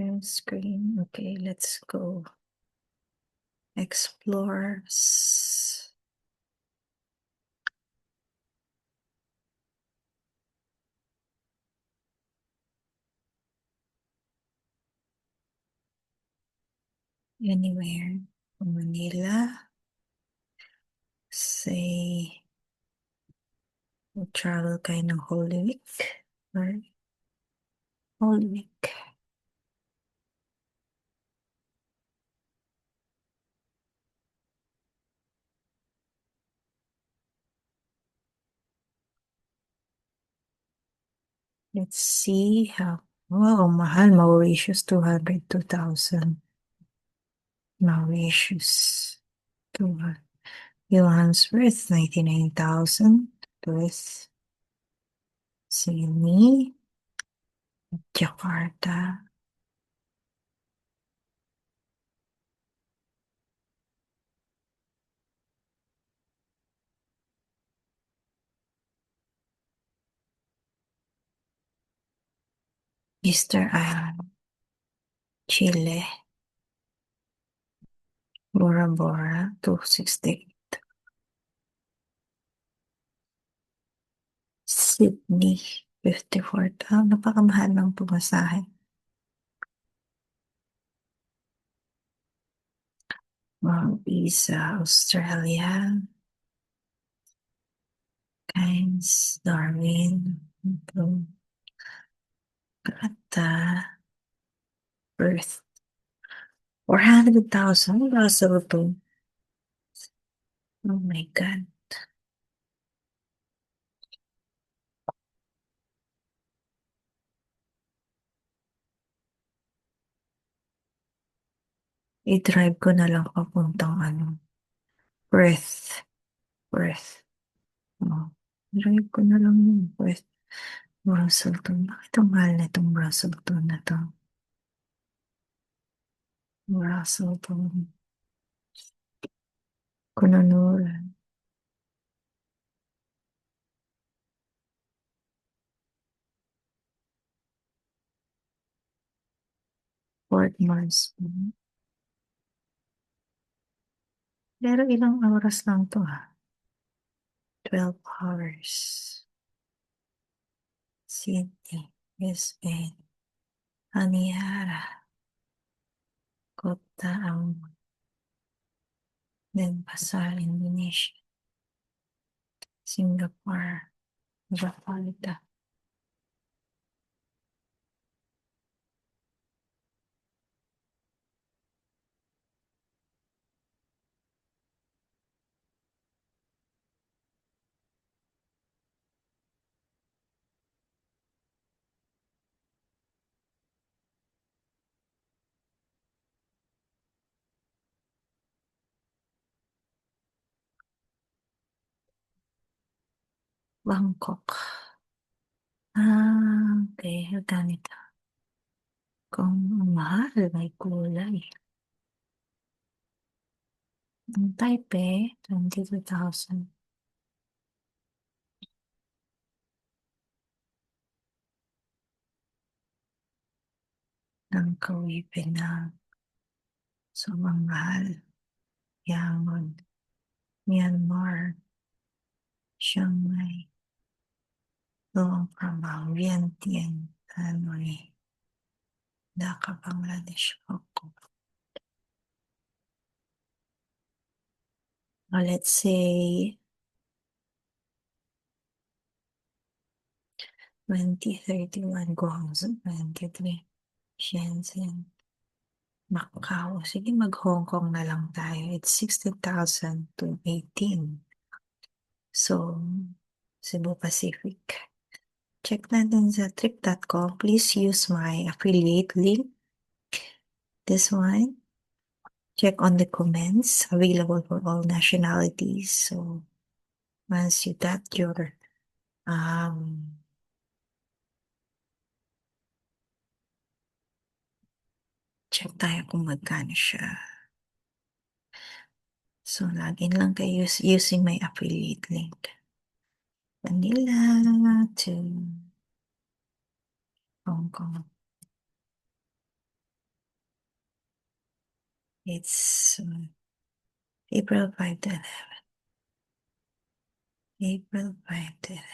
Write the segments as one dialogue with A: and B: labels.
A: Share screen. Okay, let's go. Explore. Anywhere. Manila. Say we travel kind of Holy Week. Or Holy Week. Let's see how. Wow, mahal. Mauritius, 202,000. Mauritius. 200. Johannesburg, 99,000. With Sydney. Jakarta. Easter Island. Chile. Bora Bora, 260. Sydney, 54. Napakamahal ng pumasahe. Visa, Australia. Cairns, Darwin. Canada. Perth. 400,000. Russell to. Oh my God. I-drive ko na lang papuntang Perth. Perth. Oh. Drive ko na lang yung Perth. Russellton. Bakit ang mahal na itong Russellton na to? Russellton. Kununura. Port Moresby. Pero ilang oras lang to 12 hours. Sydney, Brisbane, Honiara, Kota Amun, Denpasar, Indonesia, Singapore, Jakarta. Bangkok. Okay. Ganito. Kung mahal, may kulay. Ang Taipei, 22,000. Ang Kauai Penang. Sobrang mahal. Yangon. Myanmar. Shanghai. Luang Prabang. Vientiane. Hanoi. Dhaka, Bangladesh. Let's say 2031 Guangzhou, 23 Shenzhen, Macau. Sige, mag-Hong Kong na lang tayo. It's 16,000 to 18. So, Cebu Pacific. Check natin sa trip.com. Please use my affiliate link. This one. Check on the comments. Available for all nationalities. So, once you got your check tayo kung magkano siya. So, login lang kayo using my affiliate link. Manila to Hong Kong. It's April 5 to 11. April 5 to 11.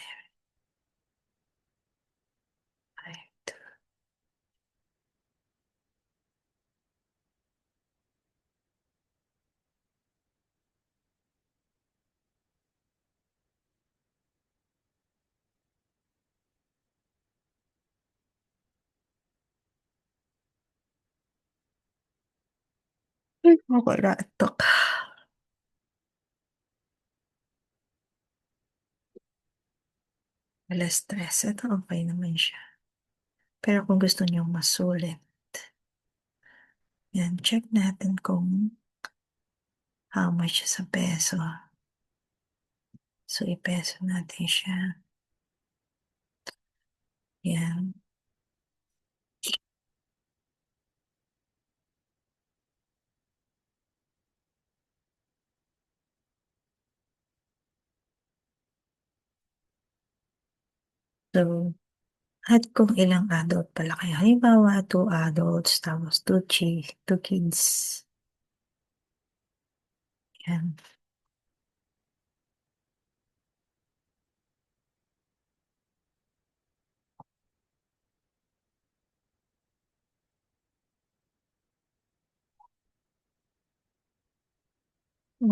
A: 5 to... Ay, wala ito. Alas 3. Ito okay naman siya. Pero kung gusto niyo masulit, yan, check natin kung how much siya sa peso. So, ipeso natin siya. Yan. So, at kung ilang adult pala kayo. Halimbawa, 2 adults, tapos 2 kids. Yan.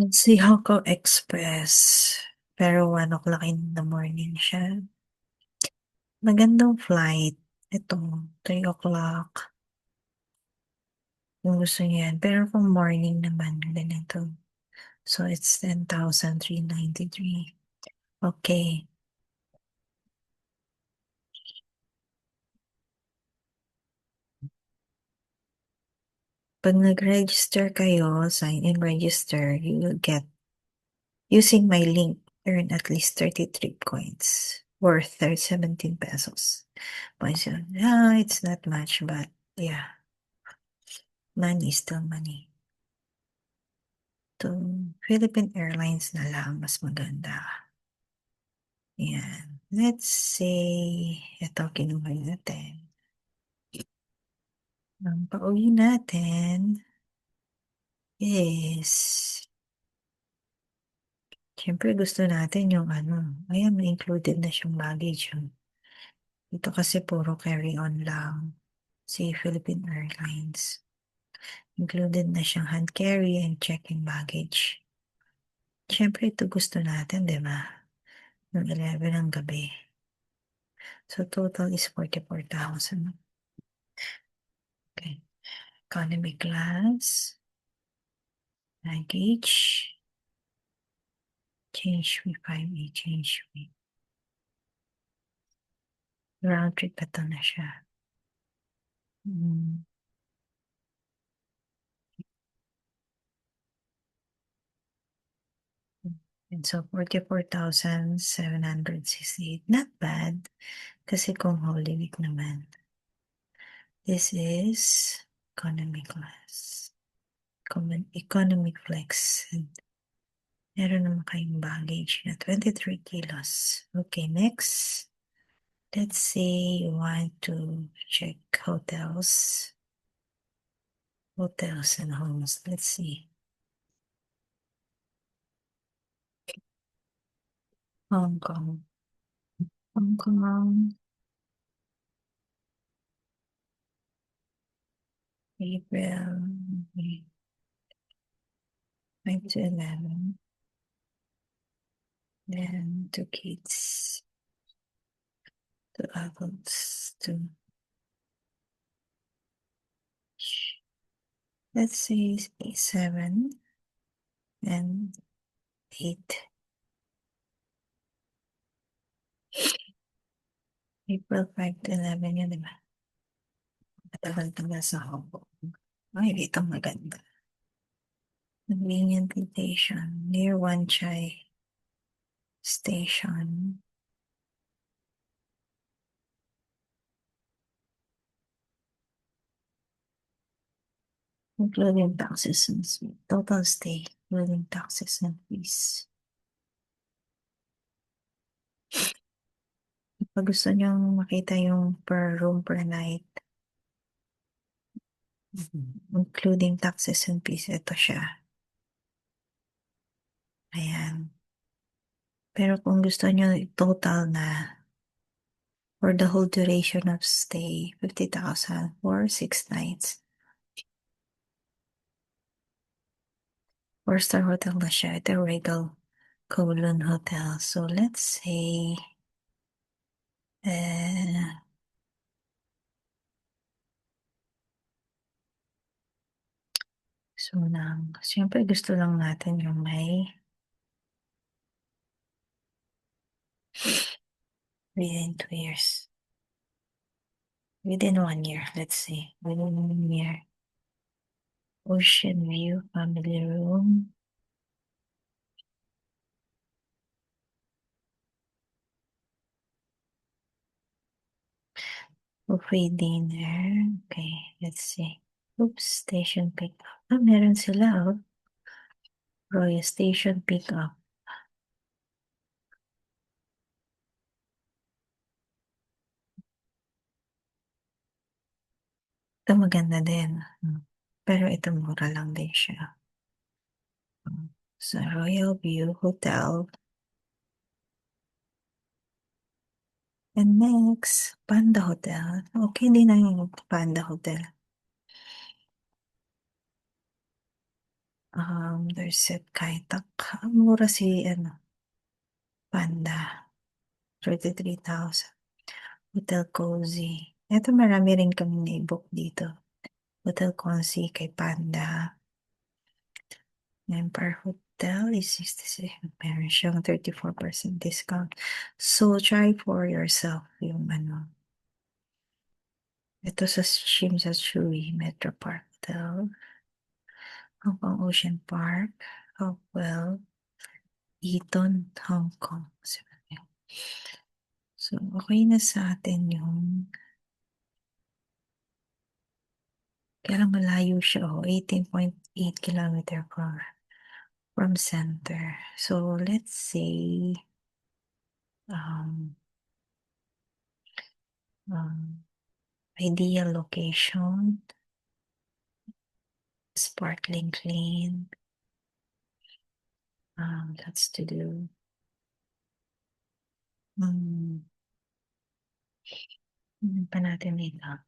A: Seahawk Express. Pero 1 o'clock in the morning siya. Magandang flight. Ito, 3 o'clock. Kung gusto niyo yan. Pero kung morning naman, ganito. So, it's 10,393. Okay. Pag nag-register kayo, sign in register, you will get, using my link, earn at least 33 coins worth 17 pesos. Points yun. It's not much, but yeah, money is still money. To Philippine Airlines na lang, mas maganda. Yan. Let's say, ito kinuha natin. Ang pauwi natin is, siyempre gusto natin yung ayan, may included na siyang baggage yun. Ito kasi puro carry-on lang si Philippine Airlines. Included na siyang hand carry and check-in baggage. Siyempre ito gusto natin, di ba? Noong 11 ng gabi. So total is 44,000. Okay. Economy class. Baggage. Change me 5A. Change me. Round trip pa to na siya. Hmm. And so 44,768. Not bad. Kasi kung Holy Week naman. This is economy class. Economy flex. And meron naman kayong baggage na 23 kilos. Okay, next. Let's say you want to check hotels. Hotels and homes. Let's see. Hong Kong. Hong Kong. April. 5 to 11. Then 2 kids. 2 adults. Let's say 7 and 8. April 5 to 11 yun, di ba? Matagal-tagal sa Hong Kong. Ay, dito maganda. Convenient location near Wan Chai Station. Including taxes and fees. Total stay, including taxes and fees. Pag gusto nyo makita yung per room per night, Including taxes and fees, ito siya. Ayan. Pero kung gusto nyo total na for the whole duration of stay, 50,000 for 6 nights. 4-star hotel na siya. Ito Regal Kowloon Hotel. So let's say, siyempre gusto lang natin yung may within 2 years. Within 1 year, let's say. Within 1 year. Ocean view, family room. Buffet dinner. Okay, let's see. Oops, station pickup. Meron sila, oh. Royal Station pickup. Ito maganda din. Pero ito mura lang din siya. Sa Royal View Hotel. And next, Panda Hotel. Okay din na yung Panda Hotel. There's Set Kaitak. Mura si, Panda. 33,000. Hotel Cozy. Ito marami rin kami na-book dito. Hotel Cozy kay Panda. Empire Hotel is 66. Meron siyang 34% discount. So, try for yourself yung Ito sa Shimsashui Metro Park Hotel. Hong Kong Ocean Park. Hopewell. Eton, Hong Kong. So, okay na sa atin yung kaya lang malayo siya, 18.8 kilometer from center. So, let's say, ideal location, sparkling clean, lots to do. Pa natin ito.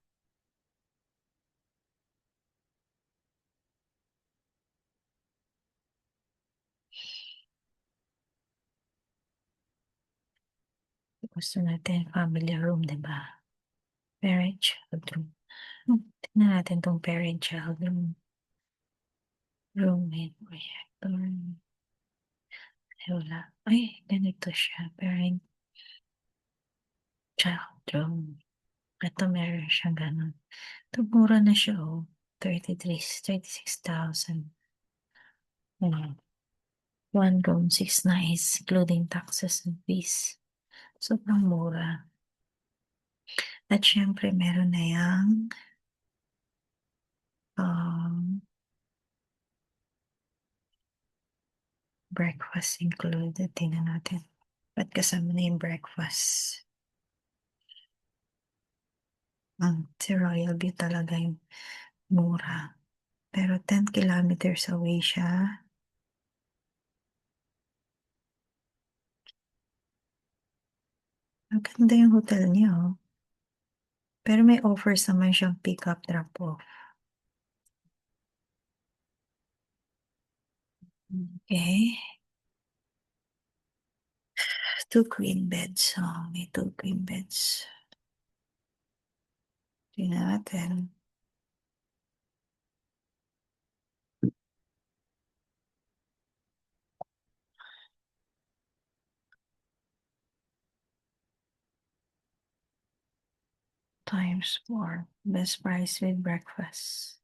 A: Gusto natin family room, diba? Parent child room. Tingnan natin tong parent child room. Roommate projector. Ay, wala. Ay, ganito siya. Parent child room. Ito meron siya ganun. Ito mura na siya, 36,000. One room, 6 nights, including taxes and fees. Sobrang mura. At syempre, meron na yung breakfast included. Tingnan natin. Ba't kasama na yung breakfast? Si Royal View talaga yung mura. Pero 10 kilometers away siya. Ang ganda yung hotel niya, Pero may offers naman siyang pick-up drop-off. Okay. 2 queen beds. May 2 queen beds. Tingnan natin. Times 4. Best price with breakfast.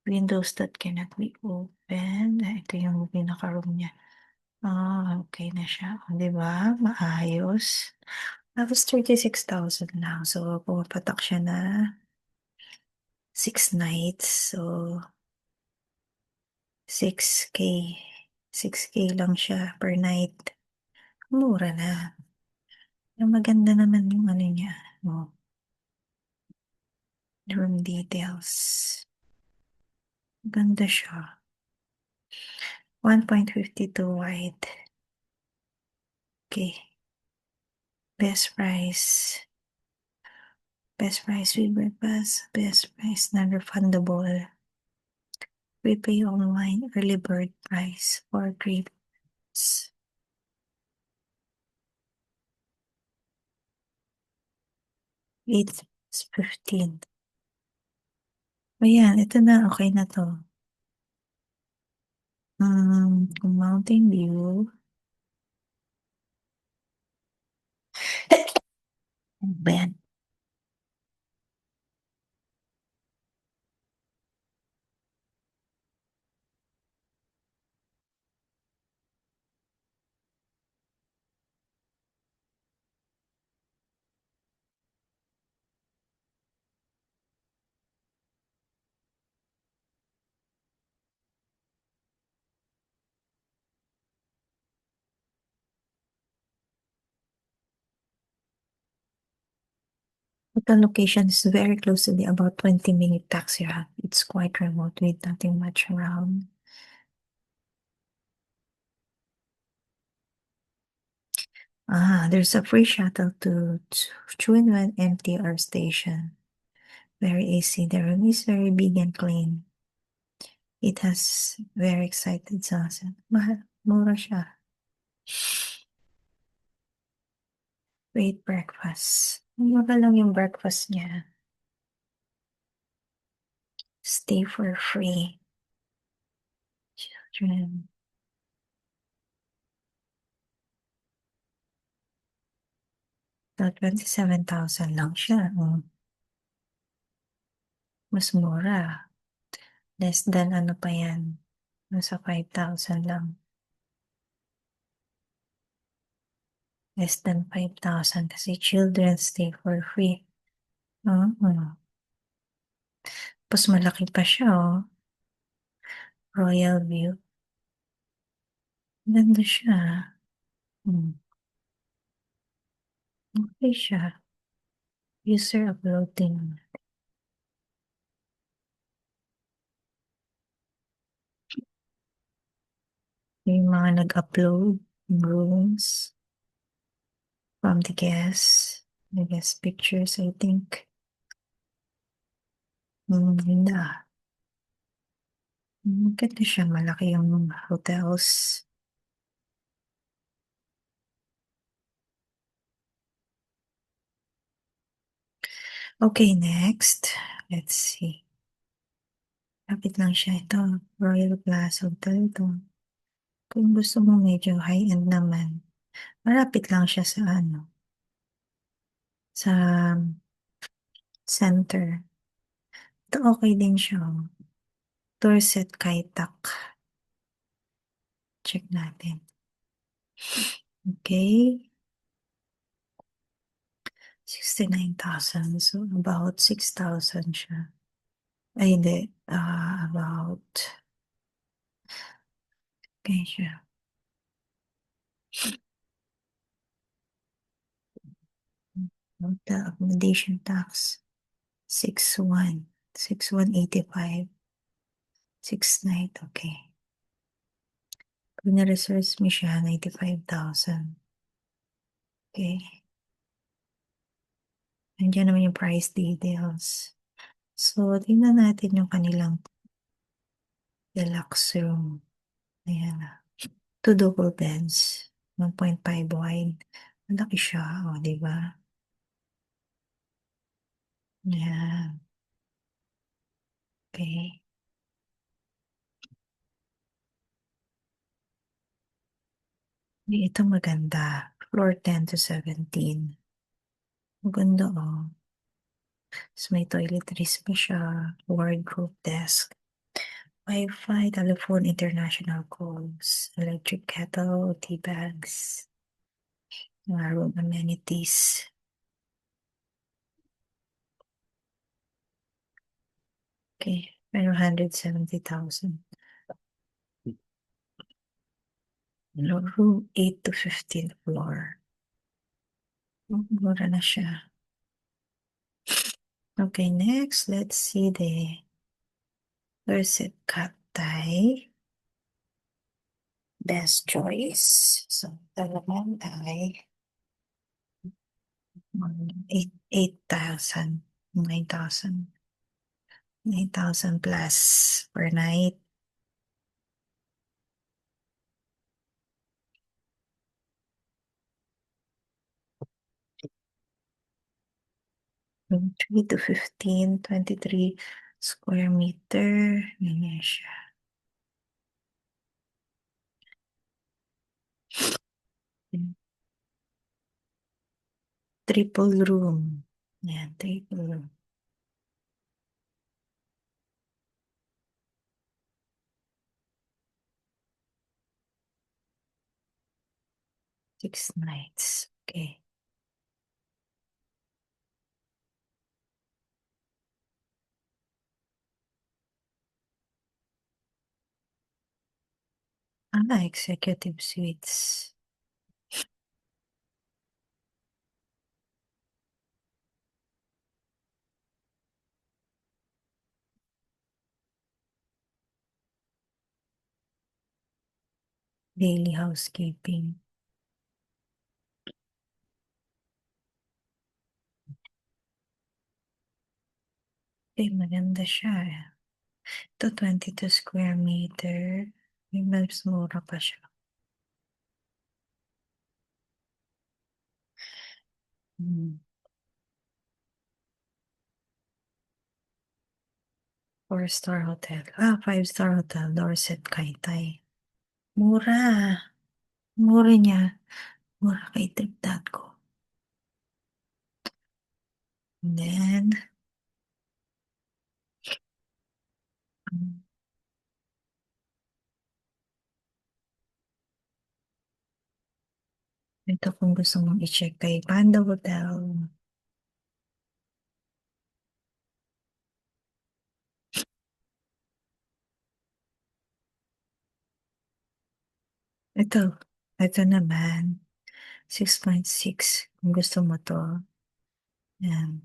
A: Windows that cannot be opened. Ito yung pinaka-room niya. Okay na siya. Diba? Maayos. Tapos 36,000 lang. So, pumapatak siya na 6 nights. So, 6K. 6K lang siya per night. Mura na. Yung maganda naman yung niya. Room details. Ganda siya. 1.52 wide. Okay. Best price. Best price with breakfast. Best price non-refundable. Prepay online early bird price for trips. 8:15. Ayan, ito na. Okay na to. Mountain View. Ano ba yan? The location is very close to the about 20-minute taxi ride. It's quite remote with nothing much around. There's a free shuttle to Chuan MTR station. Very easy. The room is very big and clean. It has very excited sunset. Mahal, mura siya. Great breakfast. Mura lang yung breakfast niya. Stay for free. Children. So, 27,000 lang siya. Mas mura. Less than ano pa yan. Nasa 5,000 lang. Less than 5,000 kasi children stay for free. Tapos malaki pa siya, oh. Royal View. Ganda siya. Okay siya. User uploading. Yung mga nag-upload rooms from the guests. The guest pictures, I think. Ganda. Ganda siya. Malaki yung hotels. Okay, next. Let's see. Lapit lang siya. Ito, Royal Plaza Hotel ito. Kung gusto mo medyo high-end naman, malapit lang siya sa ano, sa center. Ito okay din siya. Dorset Kaitak. Check natin. Okay. 69,000. So, about 6,000 siya. Ay, hindi. About. Okay siya. The accommodation tax. 6,1. 6,185. 6 night. Okay. Pag na-reserve mo siya, 95,000. Okay. Nandiyan naman yung price details. So, tingnan natin yung kanilang deluxe room. Ayan na. 2 double beds. 1.5 wide. Malaki siya. O, diba? Ayan. Okay. Ito maganda. Floor 10 to 17. Maganda, oh. So, may toiletries pa siya. Wardrobe desk. Wi-Fi, telephone, international calls, electric kettle, tea bags, mga room amenities. Okay, pero 170,000. Room 8 to 15th floor. Mura na siya. Okay, next, let's see the Dorset Cat Thai. Best choice. So, talagang ay 8,000, 9,000, 9,000 plus per night. From 3 to 15, 23 square meter. Ganyan siya. Triple room. Yan, triple room. 6 nights. Okay. Executive suites. Daily housekeeping. Maganda siya eh. Ito, 22 square meter. May mas mura pa siya. Hmm. 4-star hotel. 5-star hotel. Dorset Kaitai. Mura. Mura niya. Mura kay TripDotCo. And then, um, ito kung gusto mong i-check kay Panda Hotel. Ito. Ito naman. 6.6. Kung gusto mo to. Yan.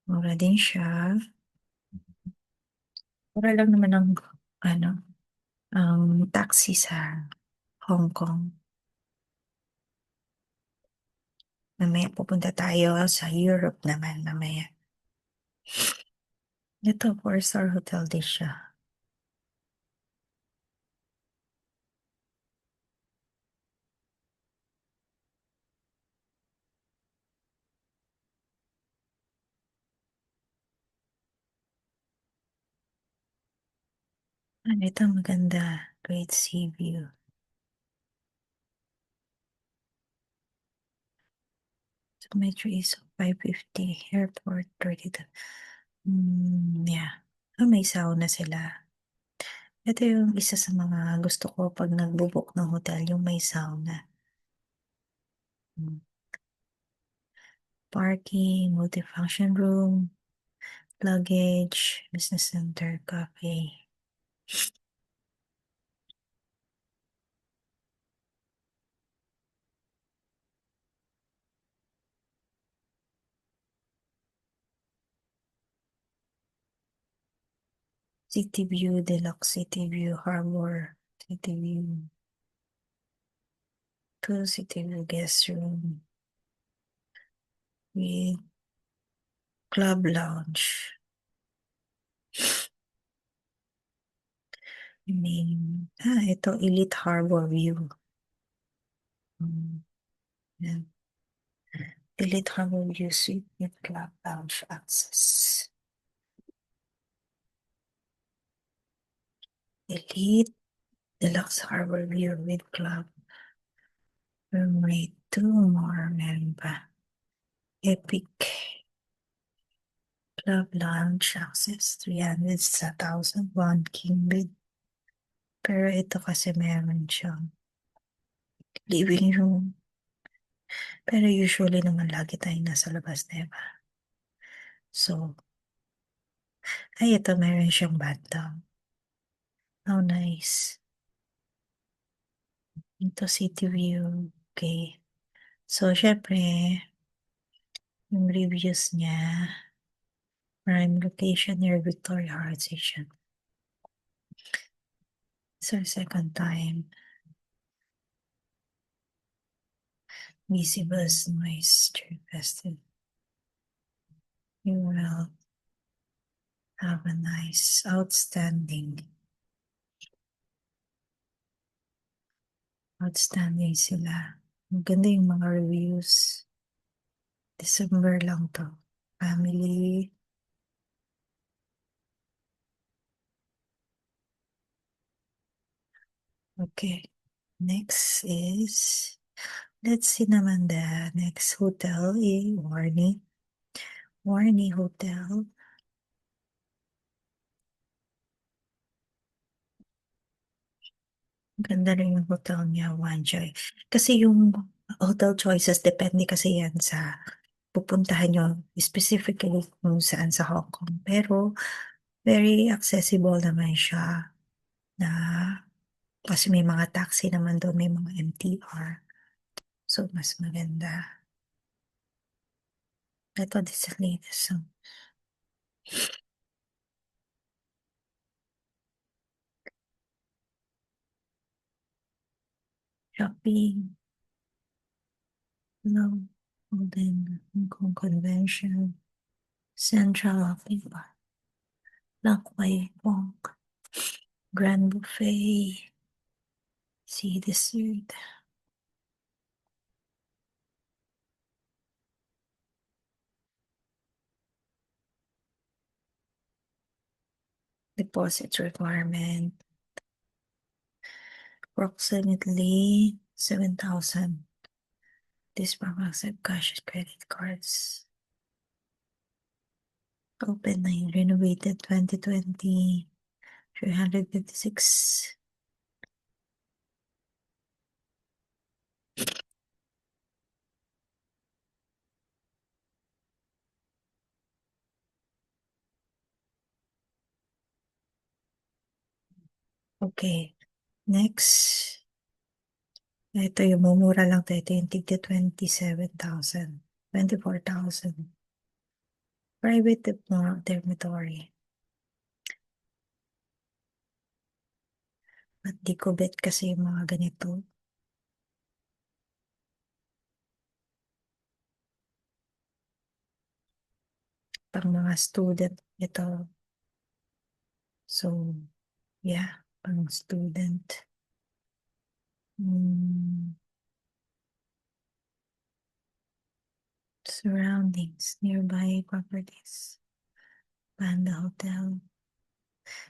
A: Mura din siya. Mura lang naman ang ano, ang taxi sa Hong Kong. Mamaya pupunta tayo sa Europe naman mamaya. Ito, 4-star hotel din siya. Ito maganda. Great sea view. So, metro is 550. Airport, 32. Yeah. May sauna sila. Ito yung isa sa mga gusto ko pag nagbo-book ng hotel, yung may sauna. Mm. Parking, multifunction room, luggage, business center, cafe. City View, Deluxe City View, Harbor, City View, two City View guest room with club lounge. Ito, Elite Harbor View. Yan. Elite Harbor View Suite with club lounge access. Elite Deluxe Harbor View with club room rate 2 more. Meron pa. Epic Club Lounge access 300 sa 1,001 king bed. Pero ito kasi meron siyang living room. Pero usually naman lagi tayo nasa labas, diba? So, ito meron siyang bathtub. How nice. Ito city view. Okay. So, syempre, yung reviews niya, Prime location near Victoria Heart Station. It's our second time. Busy bus noise during festive. You will have a nice, outstanding sila. Maganda yung mga reviews. December lang to. Family. Okay. Next is, let's see naman the next hotel in Warni. Warni Hotel. Ganda rin yung hotel niya, Wanjoy. Kasi yung hotel choices, depende kasi yan sa pupuntahan nyo, specifically kung saan sa Hong Kong. Pero, very accessible naman siya na kasi may mga taxi naman doon, may mga MTR. So, mas maganda. Ito, this is the latest. So, shopping. No, then Hong Kong Convention. Central Shopping Park. Lakway Walk. Grand Buffet. Sea Dessert. Deposit requirement. Approximately 7,000. This bank accept cash and credit cards. Open na yung renovated 2020. 356. Okay. Next. Ito yung mumura lang to. Ito yung tigti 27,000. 24,000. Private dormitory. At di ko bet kasi yung mga ganito. Pang mga student ito. So, yeah. Pang student. Surroundings. Nearby properties. Panda Hotel.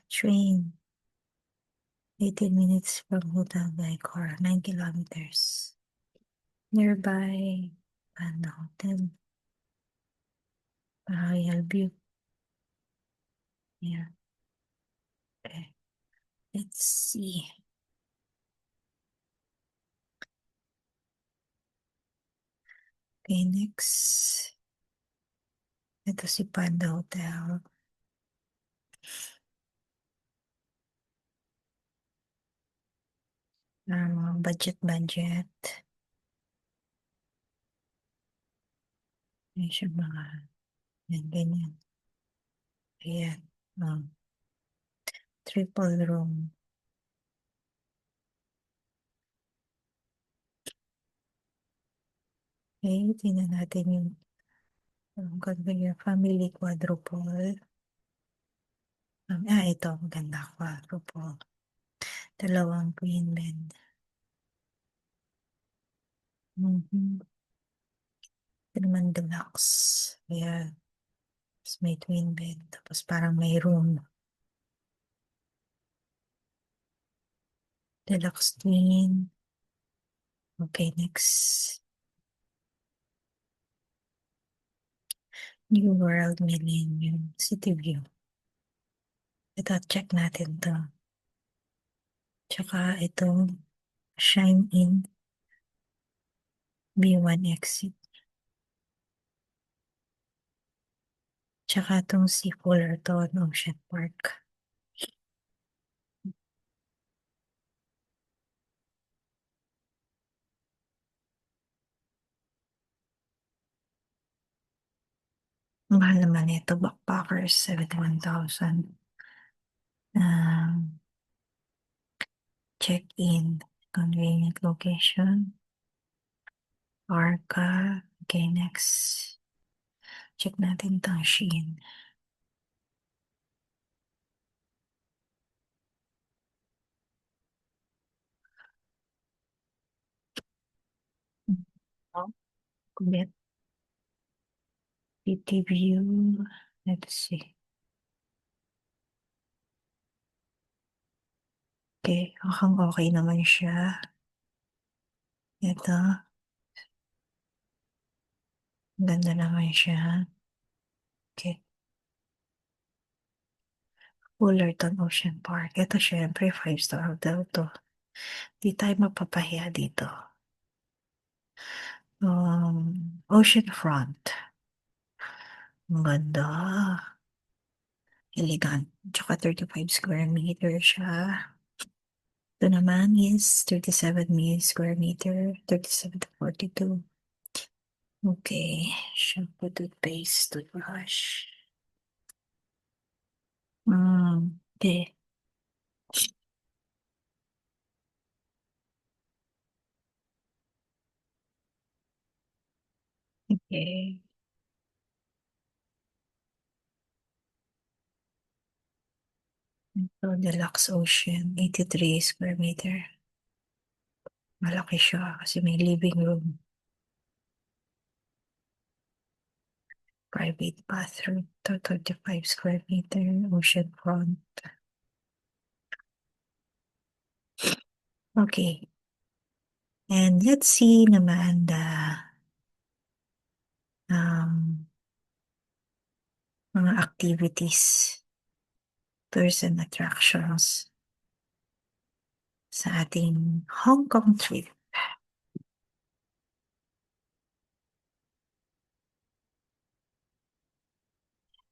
A: Train. 18 minutes from hotel by car. 9 kilometers. Nearby Panda Hotel. Royal View. Yeah. Okay. Let's see. Okay, next. Ito si Panda Hotel. Budget. Yan siya mga, yan, ganyan. Ayan. Triple room. Okay, tingnan natin yung family quadruple. Ito, maganda quadruple. Dalawang queen bed. Ito naman deluxe. Ayan. Tapos may twin bed. Tapos parang may room. Deluxe twin. Okay, next. New World Millennium City View. Ito, check natin to. Tsaka itong Shine In B1 exit. Tsaka itong si Fullerton Ocean Park. Mahal naman ito, backpackers, 71,000. Check-in, convenient location, Arca. Okay, next. Check natin itong Shein. Oh, Kubet. City view. Let's see. Okay, mukhang okay naman siya. Ito. Ganda naman siya. Okay. Fullerton Ocean Park. Ito syempre, 5-star hotel to. Di tayo mapapahiya dito. Oceanfront. Ang ganda. Elegant. Tsaka 35 square meter siya. Ito naman is 37 square meter. 37 to 42. Okay. Shampoo, toothpaste, toothbrush. Okay. Okay. Ito, Deluxe Ocean. 83 square meter. Malaki siya kasi may living room. Private bathroom. Ito, 35 square meter. Ocean front. Okay. And let's see naman the um, mga activities, tours and attractions sa ating Hong Kong trip.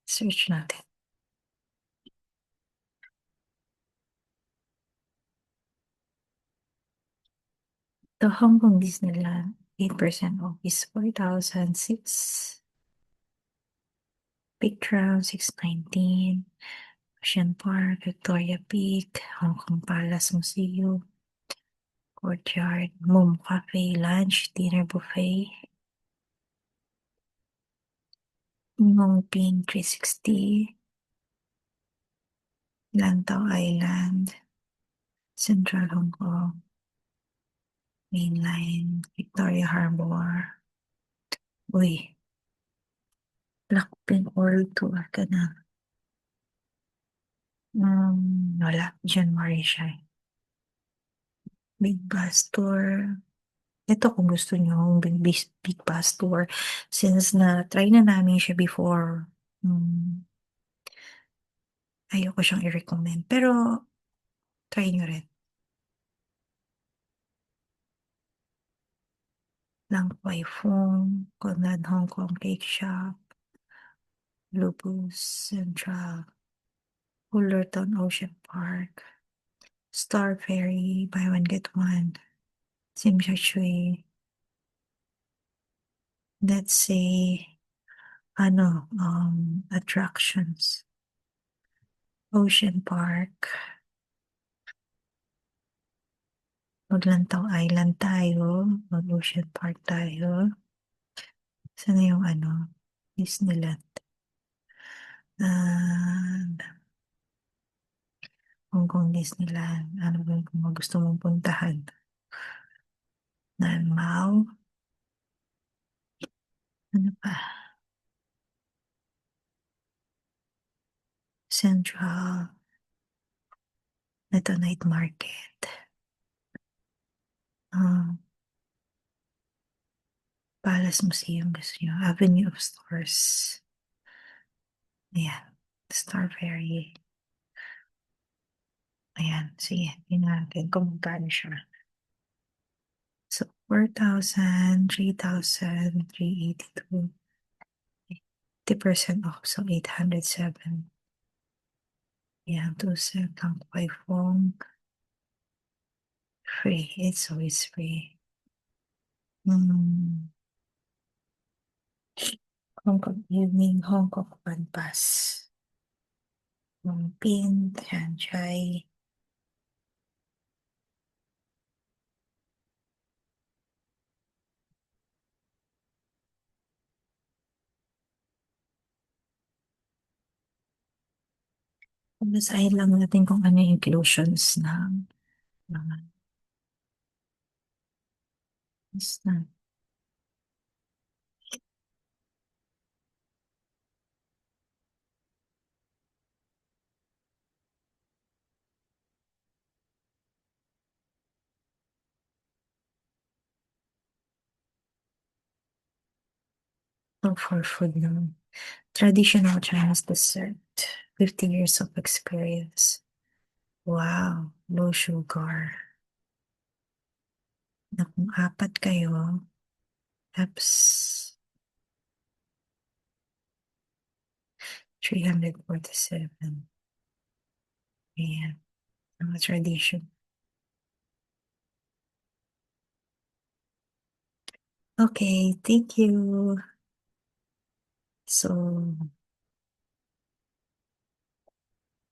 A: Search natin. The Hong Kong Disneyland, 8% off is 4,006. Big Crown, 619. Ocean Park, Victoria Peak, Hong Kong Palace Museum, Courtyard, Momo Cafe, lunch, dinner buffet, Ngong Ping 360, Lantau Island, Central Hong Kong, Mainline, Victoria Harbor. Uy, Blackpink World Tour ka na. Wala. January siya. Big Bus Tour. Ito kung gusto nyo, big bus tour. Since na-try na namin siya before, ayoko siyang i-recommend. Pero, try nyo rin. Lang Kwai Fong, Conrad Hong Kong Cake Shop, Lupus Central, Fullerton Ocean Park, Star Ferry, buy one get one, Sim Shui. Let's say, attractions. Ocean Park. Maglantaw Island tayo. Mag-Ocean Park tayo. Sana yung Disneyland. And Hong Kong Disneyland. Ano ba yung kung gusto mong puntahan? Nanmao. Ano pa? Central. Ito, night market. Palace Museum gusto nyo. Avenue of Stars. Ayan. Star Ferry. Ayan. Sige. Tingnan natin kung magkano siya. So, 4,000, 3,000, 382. 50% off. So, 807. Ayan. 2 cent lang. 5 phone. Free. It's always free. Hong Kong Evening, Hong Kong Fan Pass. Pin, Tianjai. Basahin lang natin kung ano yung inclusions ng mga na. For food naman. Traditional Chinese dessert. 50 years of experience. Wow, low sugar. Na kung apat kayo, that's 347. Ayan, mga tradition. Okay, thank you. So,